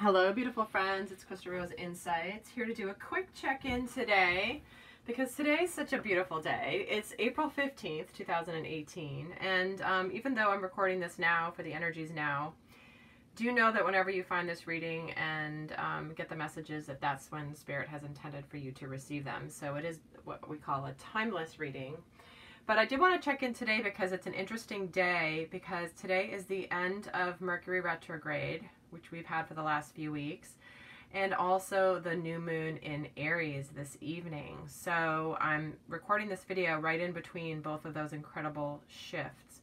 Hello, beautiful friends. It's Krista Rose Insights, here to do a quick check-in today because today is such a beautiful day. It's April 15th, 2018, and even though I'm recording this now for the energies now, do know that whenever you find this reading and get the messages, that's when Spirit has intended for you to receive them. So it is what we call a timeless reading. But I did want to check in today because it's an interesting day, because today is the end of Mercury retrograde, which we've had for the last few weeks, and also the new moon in Aries this evening. So I'm recording this video right in between both of those incredible shifts.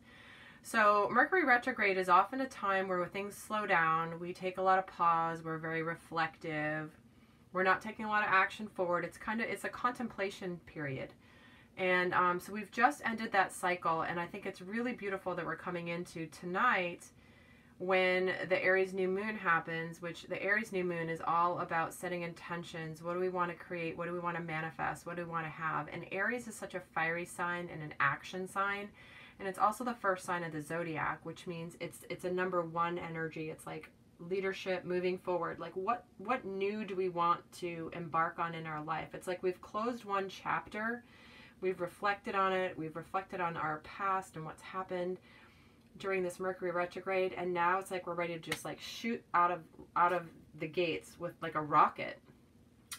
So Mercury retrograde is often a time where things slow down, we take a lot of pause, we're very reflective, we're not taking a lot of action forward. It's a contemplation period. And so we've just ended that cycle, and I think it's really beautiful that we're coming into tonight when the Aries new moon happens, which the Aries new moon is all about setting intentions. What do we want to create? What do we want to manifest? What do we want to have? And Aries is such a fiery sign and an action sign. And it's also the first sign of the zodiac, which means it's a number one energy. It's like leadership, moving forward. Like what new do we want to embark on in our life? It's like we've closed one chapter. We've reflected on it. We've reflected on our past and what's happened during this Mercury retrograde, and now it's like we're ready to just like shoot out of the gates with like a rocket.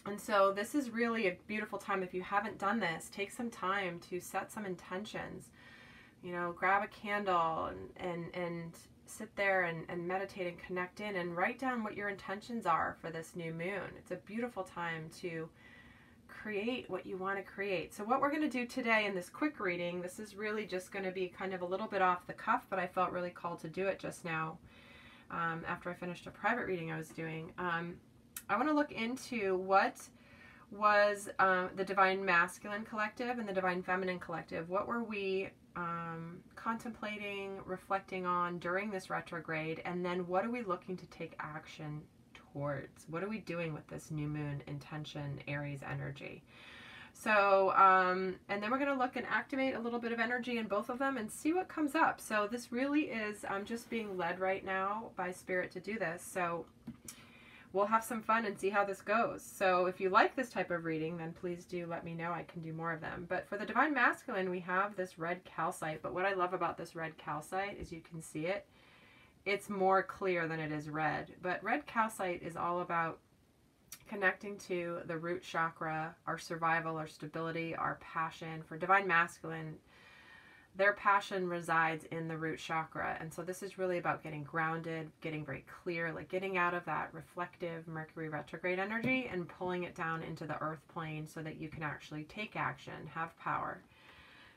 And so this is really a beautiful time. If you haven't done this, take some time to set some intentions. You know, grab a candle and sit there and meditate and connect in and write down what your intentions are for this new moon. It's a beautiful time to create what you want to create. So what we're going to do today in this quick reading, this is really just going to be kind of a little bit off the cuff, but I felt really called to do it just now after I finished a private reading I was doing. I want to look into what was the Divine Masculine Collective and the Divine Feminine Collective. What were we contemplating, reflecting on during this retrograde, and then what are we looking to take action towards? What are we doing with this new moon intention Aries energy? So and then we're going to look and activate a little bit of energy in both of them and see what comes up. So this really is, I'm just being led right now by Spirit to do this, so we'll have some fun and see how this goes. So if you like this type of reading, then please do let me know. I can do more of them. But for the Divine Masculine, we have this red calcite. But what I love about this red calcite is you can see it. It's more clear than it is red. But red calcite is all about connecting to the root chakra, our survival, our stability, our passion. For Divine Masculine, their passion resides in the root chakra. And so this is really about getting grounded, getting very clear, like getting out of that reflective Mercury retrograde energy and pulling it down into the earth plane so that you can actually take action, have power.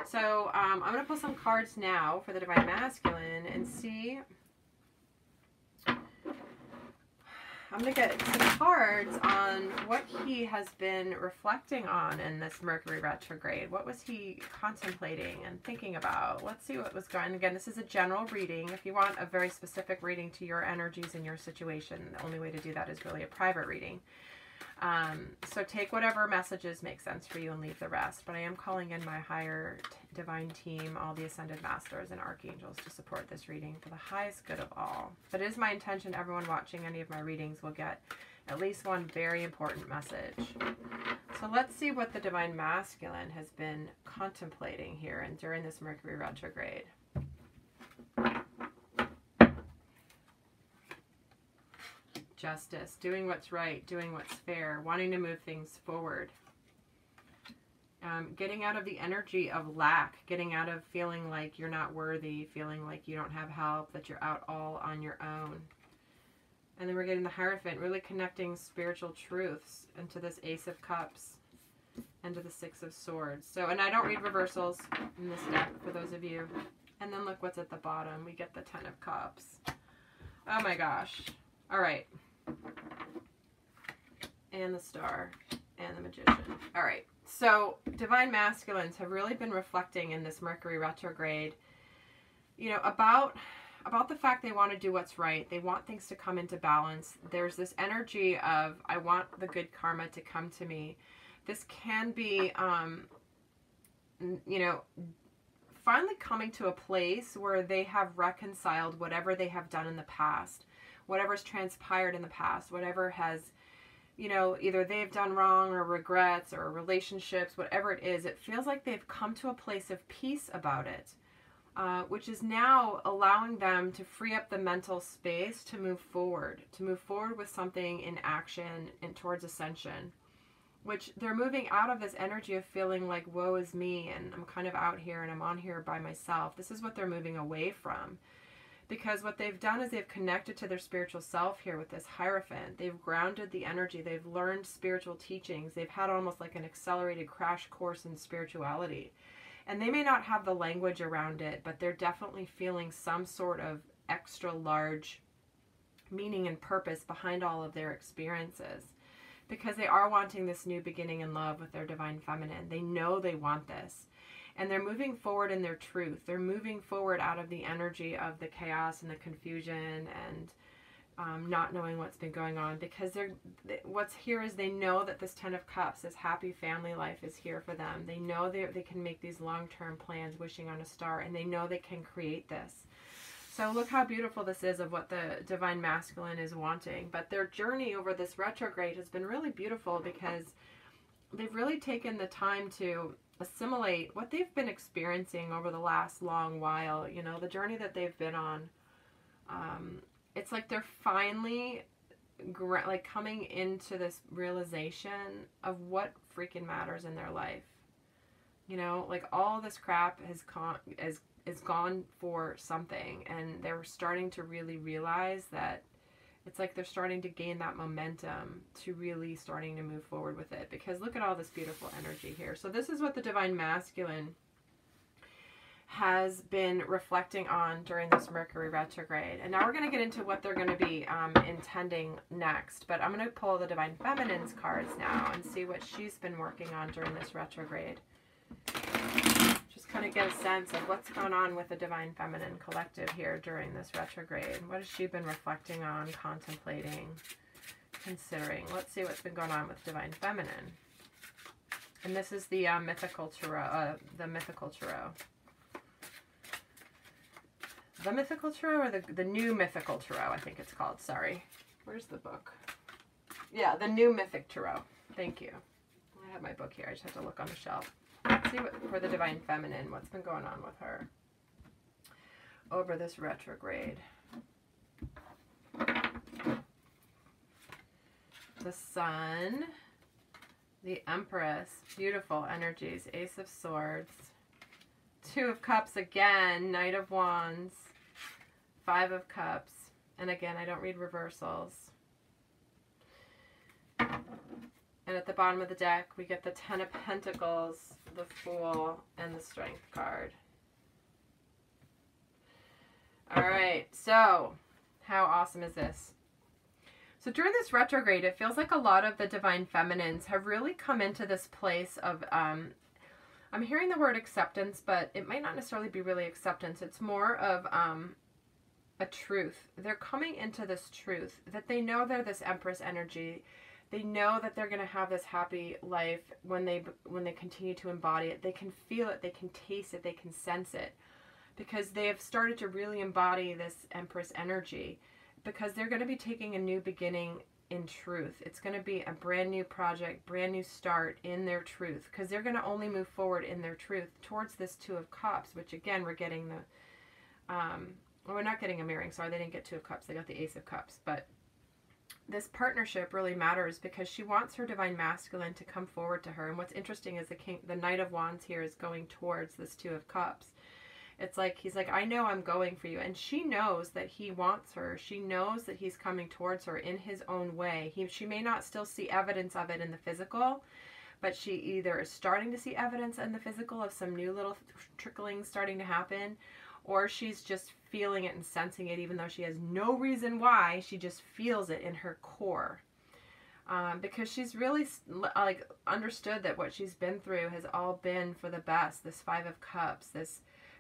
So I'm going to pull some cards now for the Divine Masculine and see. I'm going to get some cards on what he has been reflecting on in this Mercury retrograde. What was he contemplating and thinking about? Let's see what was going on. Again, this is a general reading. If you want a very specific reading to your energies and your situation, the only way to do that is really a private reading. So take whatever messages make sense for you and leave the rest. But I am calling in my higher divine team, all the ascended masters and archangels, to support this reading for the highest good of all. But it is my intention everyone watching any of my readings will get at least one very important message. So let's see what the Divine Masculine has been contemplating here and during this Mercury retrograde. Justice, doing what's right, doing what's fair, wanting to move things forward. Getting out of the energy of lack, getting out of feeling like you're not worthy, feeling like you don't have help, that you're out all on your own. And then we're getting the Hierophant, really connecting spiritual truths into this Ace of Cups and to the Six of Swords. So, and I don't read reversals in this deck for those of you. And then look what's at the bottom. We get the Ten of Cups. Oh my gosh. All right. And the Star and the Magician. All right. So Divine Masculines have really been reflecting in this Mercury retrograde, you know, about the fact they want to do what's right. They want things to come into balance. There's this energy of, I want the good karma to come to me. This can be, you know, finally coming to a place where they have reconciled whatever they have done in the past, whatever's transpired in the past, whatever has, you know, either they've done wrong or regrets or relationships, whatever it is, it feels like they've come to a place of peace about it, which is now allowing them to free up the mental space to move forward with something in action and towards ascension, which they're moving out of this energy of feeling like, woe is me, and I'm kind of out here and I'm on here by myself. This is what they're moving away from. Because what they've done is they've connected to their spiritual self here with this Hierophant. They've grounded the energy. They've learned spiritual teachings. They've had almost like an accelerated crash course in spirituality. And they may not have the language around it, but they're definitely feeling some sort of extra large meaning and purpose behind all of their experiences. Because they are wanting this new beginning in love with their divine feminine. They know they want this. And they're moving forward in their truth. They're moving forward out of the energy of the chaos and the confusion and not knowing what's been going on. Because what's here is they know that this 10 of Cups, this happy family life is here for them. They know they can make these long-term plans, wishing on a star, and they know they can create this. So look how beautiful this is of what the Divine Masculine is wanting. But their journey over this retrograde has been really beautiful because they've really taken the time to assimilate what they've been experiencing over the last long while, you know, the journey that they've been on. It's like they're finally like coming into this realization of what freaking matters in their life. You know, like all this crap is gone for something, and they're starting to really realize that it's like they're starting to gain that momentum to really starting to move forward with it. Because look at all this beautiful energy here. So this is what the Divine Masculine has been reflecting on during this Mercury retrograde. And now we're going to get into what they're going to be intending next. But I'm going to pull the Divine Feminine's cards now and see what she's been working on during this retrograde. Just kind of get a sense of what's going on with the Divine Feminine collective here during this retrograde. What has she been reflecting on, contemplating, considering? Let's see what's been going on with Divine Feminine. And this is the mythical tarot, the mythical tarot. The mythical tarot, or the new mythical tarot, I think it's called. Sorry. Where's the book? Yeah, the new mythic tarot. Thank you. I have my book here. I just have to look on the shelf. Let's see what, for the Divine Feminine, what's been going on with her over this retrograde. The Sun, the Empress, beautiful energies, Ace of Swords, Two of Cups again, Knight of Wands, Five of Cups, and again, I don't read reversals. And at the bottom of the deck, we get the Ten of Pentacles, the Fool, and the Strength card. All right, so how awesome is this? So during this retrograde, it feels like a lot of the Divine Feminines have really come into this place of, I'm hearing the word acceptance, but it might not necessarily be really acceptance. It's more of a truth. They're coming into this truth that they know they're this Empress energy. They know that they're going to have this happy life when they continue to embody it. They can feel it, they can taste it, they can sense it, because they have started to really embody this Empress energy, because they're going to be taking a new beginning in truth. It's going to be a brand new project, brand new start in their truth, because they're going to only move forward in their truth towards this Two of Cups, which again, we're getting the, well, we're not getting a mirroring, sorry, they didn't get Two of Cups, they got the Ace of Cups, but this partnership really matters because she wants her Divine Masculine to come forward to her. And what's interesting is the Knight of Wands here is going towards this Two of Cups. It's like, he's like, I know I'm going for you. And she knows that he wants her. She knows that he's coming towards her in his own way. She may not still see evidence of it in the physical, but she either is starting to see evidence in the physical of some new little trickling starting to happen, or she's just feeling it and sensing it, even though she has no reason why. She just feels it in her core. Because she's really like understood that what she's been through has all been for the best. This Five of Cups,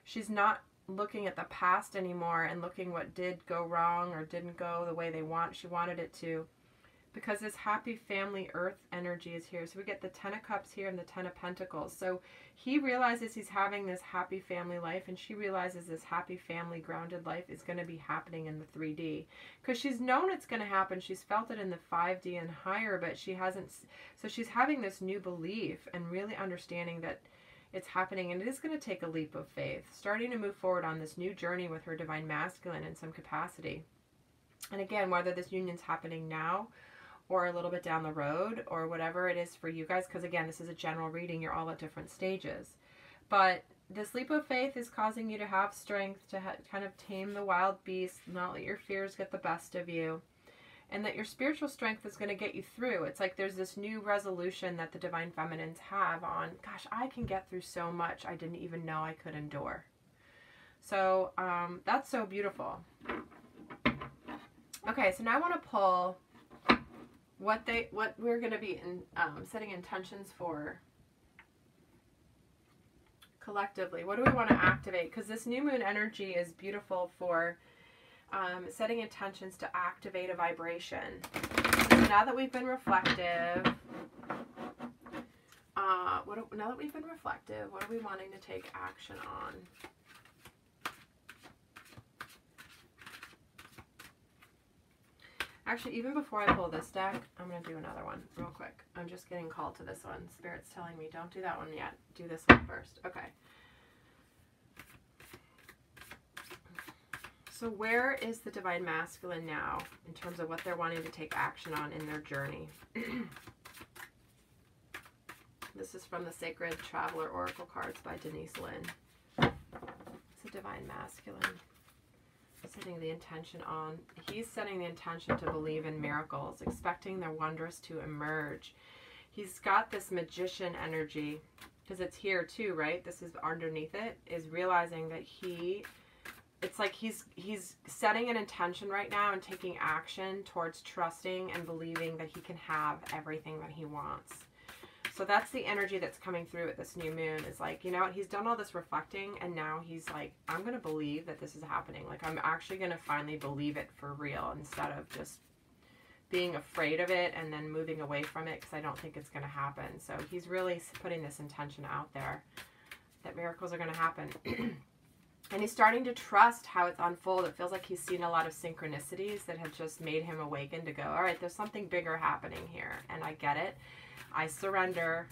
she's not looking at the past anymore and looking what did go wrong or didn't go the way she wanted it to. because this happy family earth energy is here. So we get the 10 of Cups here and the 10 of Pentacles. So he realizes he's having this happy family life, and she realizes this happy family grounded life is going to be happening in the 3D. Because she's known it's going to happen. She's felt it in the 5D and higher, but she hasn't. So she's having this new belief and really understanding that it's happening, and it is going to take a leap of faith, starting to move forward on this new journey with her divine masculine in some capacity. And again, whether this union's happening now or a little bit down the road or whatever it is for you guys, because again, this is a general reading, you're all at different stages. But this leap of faith is causing you to have strength to kind of tame the wild beast, not let your fears get the best of you, and that your spiritual strength is going to get you through. It's like there's this new resolution that the divine feminines have on, gosh, I can get through so much I didn't even know I could endure. So that's so beautiful. Okay, so now I want to pull what we're going to be setting intentions for collectively. What do we want to activate? Because this new moon energy is beautiful for setting intentions to activate a vibration. So now that we've been reflective, now that we've been reflective, what are we wanting to take action on? Actually, even before I pull this deck, I'm going to do another one real quick. I'm just getting called to this one. Spirit's telling me, don't do that one yet. Do this one first. Okay. So where is the divine masculine now in terms of what they're wanting to take action on in their journey? This is from the Sacred Traveler Oracle cards by Denise Lynn. It's a divine masculine. Setting the intention on. He's setting the intention to believe in miracles, expecting the wondrous to emerge. He's got this magician energy, because it's here too, right? This is underneath it, is realizing that it's like he's setting an intention right now and taking action towards trusting and believing that he can have everything that he wants. So that's the energy that's coming through at this new moon. Is like, you know what, he's done all this reflecting, and now he's like, I'm going to believe that this is happening. Like, I'm actually going to finally believe it for real, instead of just being afraid of it and then moving away from it because I don't think it's going to happen. So he's really putting this intention out there that miracles are going to happen. And he's starting to trust how it's unfolded. It feels like he's seen a lot of synchronicities that have just made him awaken to go, all right, there's something bigger happening here, and I get it. I surrender.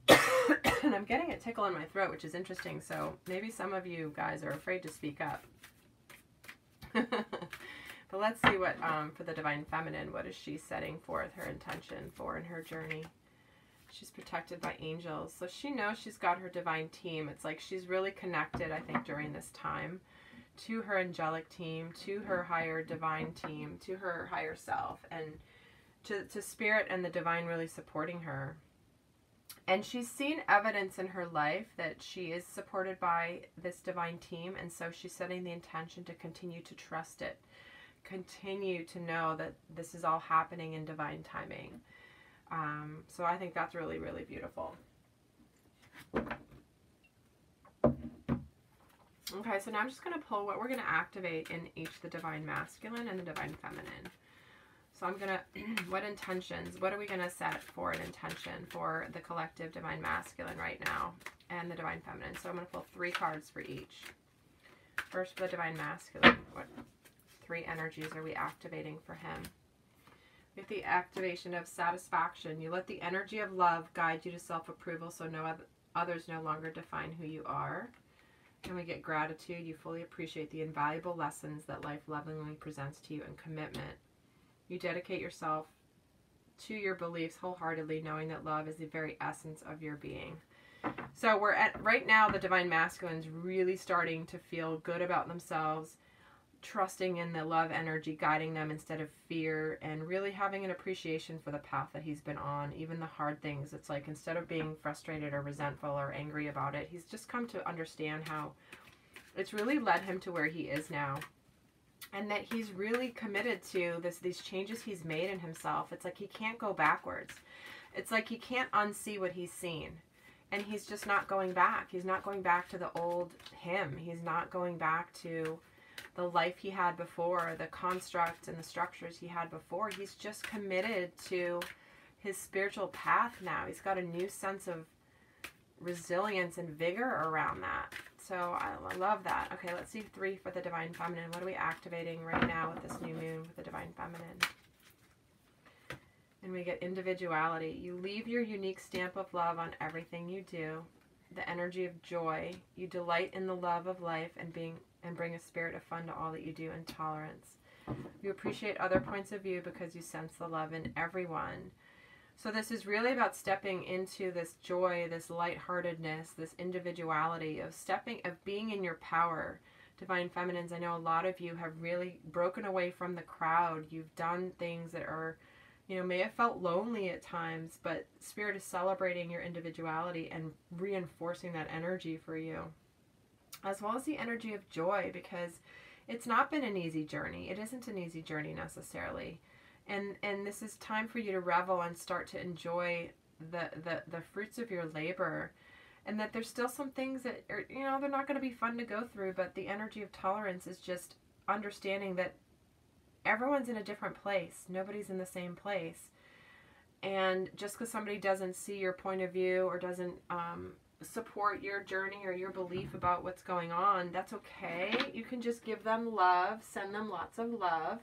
And I'm getting a tickle in my throat, which is interesting. So maybe some of you guys are afraid to speak up. But let's see what, for the divine feminine, what is she setting forth her intention for in her journey? She's protected by angels. So she knows she's got her divine team. It's like she's really connected, I think, during this time to her angelic team, to her higher divine team, to her higher self, and to spirit and the divine really supporting her. And she's seen evidence in her life that she is supported by this divine team, and so she's setting the intention to continue to trust it, continue to know that this is all happening in divine timing. So I think that's really, really beautiful. Okay, so now I'm just going to pull what we're going to activate in each the divine masculine and the divine feminine. So I'm going to, what intentions, what are we going to set for an intention for the collective divine masculine right now and the divine feminine? So I'm going to pull 3 cards for each. First for the divine masculine, what 3 energies are we activating for him? We have the activation of satisfaction. You let the energy of love guide you to self-approval so others no longer define who you are. And we get gratitude. You fully appreciate the invaluable lessons that life lovingly presents to you, and commitment. You dedicate yourself to your beliefs wholeheartedly, knowing that love is the very essence of your being. So we're at, right now, the divine masculine's really starting to feel good about themselves, trusting in the love energy guiding them instead of fear, and really having an appreciation for the path that he's been on, even the hard things. It's like, instead of being frustrated or resentful or angry about it, he's just come to understand how it's really led him to where he is now. And that he's really committed to these changes he's made in himself. It's like he can't go backwards. It's like he can't unsee what he's seen. And he's just not going back. He's not going back to the old him. He's not going back to the life he had before, the construct and the structures he had before. He's just committed to his spiritual path now. He's got a new sense of resilience and vigor around that. So I love that. Okay, let's see 3 for the Divine Feminine. What are we activating right now with this new moon with the Divine Feminine? And we get individuality. You leave your unique stamp of love on everything you do. The energy of joy. You delight in the love of life and bring a spirit of fun to all that you do, and tolerance. You appreciate other points of view because you sense the love in everyone. So this is really about stepping into this joy, this lightheartedness, this individuality of being in your power. Divine Feminines, I know a lot of you have really broken away from the crowd. You've done things that are, may have felt lonely at times, but Spirit is celebrating your individuality and reinforcing that energy for you. As well as the energy of joy, because it's not been an easy journey. It isn't an easy journey necessarily. And this is time for you to revel and start to enjoy the fruits of your labor. And that there's still some things that are, they're not going to be fun to go through, but the energy of tolerance is just understanding that everyone's in a different place. Nobody's in the same place. And just because somebody doesn't see your point of view or doesn't support your journey or your belief about what's going on, that's okay. You can just give them love, send them lots of love,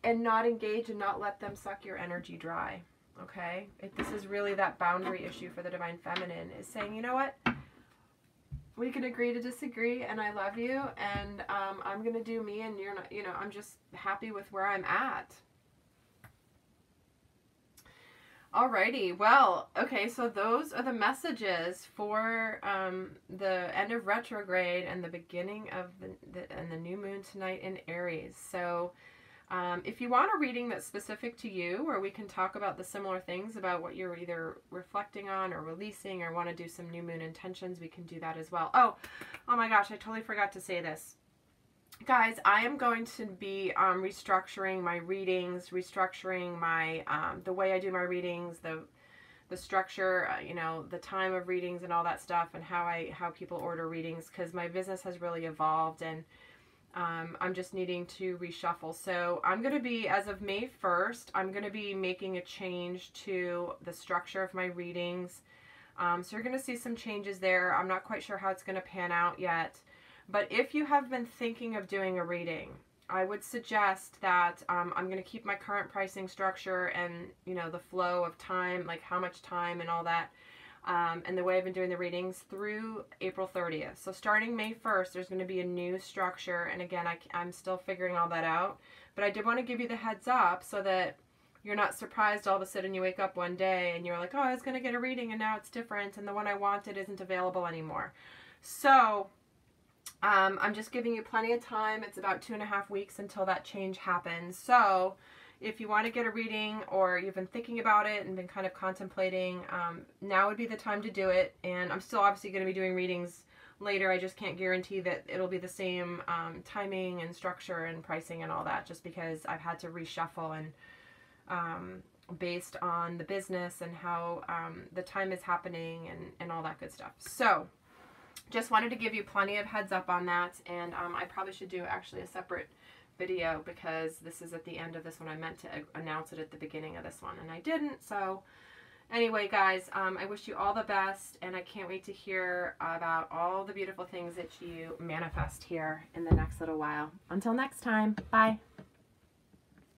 and not engage and not let them suck your energy dry. Okay? This is really that boundary issue for the Divine Feminine, is saying, you know what? We can agree to disagree, and I love you, and I'm going to do me, and you're not, I'm just happy with where I'm at. Alrighty, well, okay, so those are the messages for the end of retrograde and the beginning of the new moon tonight in Aries. So if you want a reading that's specific to you, or we can talk about the similar things about what you're either reflecting on or releasing, or want to do some new moon intentions, we can do that as well. Oh my gosh, I totally forgot to say this. Guys, I am going to be restructuring my readings, restructuring my the way I do my readings, the structure, the time of readings and all that stuff, and how people order readings, because my business has really evolved, and I'm just needing to reshuffle. So I'm going to be, as of May 1st, I'm going to be making a change to the structure of my readings. So you're going to see some changes there. I'm not quite sure how it's going to pan out yet. But if you have been thinking of doing a reading, I would suggest that I'm going to keep my current pricing structure and, the flow of time, like how much time and all that. And the way I've been doing the readings through April 30th. So starting May 1st, there's going to be a new structure. And again, I'm still figuring all that out. But I did want to give you the heads up so that you're not surprised all of a sudden you wake up one day and you're like, oh, I was going to get a reading and now it's different. And the one I wanted isn't available anymore. So I'm just giving you plenty of time. It's about 2.5 weeks until that change happens. So if you want to get a reading, or you've been thinking about it and been kind of contemplating, now would be the time to do it. And I'm still obviously going to be doing readings later. I just can't guarantee that it'll be the same timing and structure and pricing and all that, just because I've had to reshuffle and based on the business and how the time is happening and all that good stuff. So just wanted to give you plenty of heads up on that. And I probably should do actually a separate video, because this is at the end of this one. I meant to announce it at the beginning of this one and I didn't. So anyway, guys, I wish you all the best, and I can't wait to hear about all the beautiful things that you manifest here in the next little while. Until next time, bye.